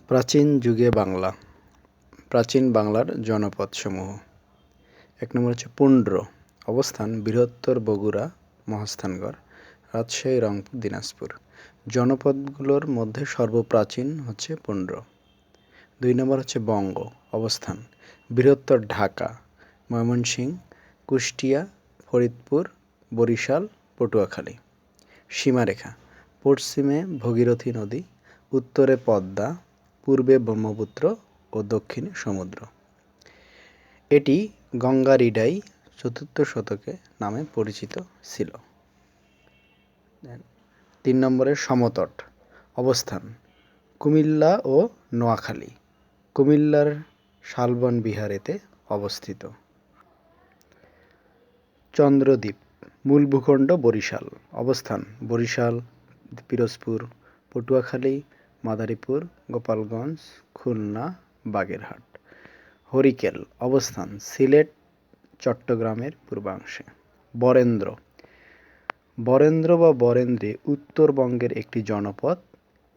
প্রাচীন যুগে বাংলা। প্রাচীন বাংলার জনপদসমূহ। ১ নম্বর হচ্ছে পুন্ড্র। অবস্থান বৃহত্তর বগুড়া, মহাস্থানগড়, রাজশাহী, রংপুর, দিনাজপুর। জনপদগুলোর মধ্যে সর্বপ্রাচীন হচ্ছে পুন্ড্র। ২ নম্বর হচ্ছে বঙ্গ। অবস্থান বৃহত্তর ঢাকা, ময়মনসিংহ, কুষ্টিয়া, ফরিদপুর, বরিশাল, পটুয়াখালী। সীমারেখা পশ্চিমে ভগীরথী নদী, উত্তরে পদ্মা, পূর্বে ব্রহ্মপুত্র ও দক্ষিণে সমুদ্র। এটি গঙ্গারিডাই ৪র্থ শতকে নামে পরিচিত ছিল। ৩ নম্বরে সমতট। অবস্থান কুমিল্লা ও নোয়াখালী। কুমিল্লার শালবন বিহারেতে অবস্থিত। চন্দ্রদ্বীপ। মূল ভূখণ্ড বরিশাল। অবস্থান বরিশাল, পিরোজপুর, পটুয়াখালী, মাদারীপুর, গোপালগঞ্জ, খুলনা, বাগেরহাট। হরিকেল। অবস্থান সিলেট, চট্টগ্রামের পূর্বাংশে। বরেন্দ্র। বরেন্দ্র বা বরেন্দ্রে উত্তরবঙ্গের একটি জনপদ।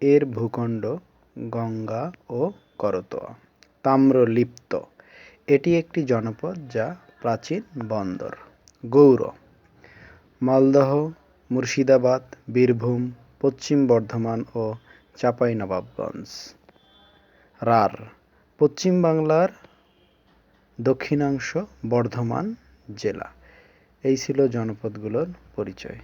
এর ভূখণ্ড গঙ্গা ও করতোয়া। তাম্রলিপ্ত। এটি একটি জনপদ যা প্রাচীন বন্দর। গৌর। মালদহ, মুর্শিদাবাদ, বীরভূম, পশ্চিম বর্ধমান ও চাঁপাইনবাবগঞ্জ। রার। পশ্চিম বাংলার দক্ষিণাংশ বর্ধমান জেলা। এই ছিল জনপদগুলোর পরিচয়।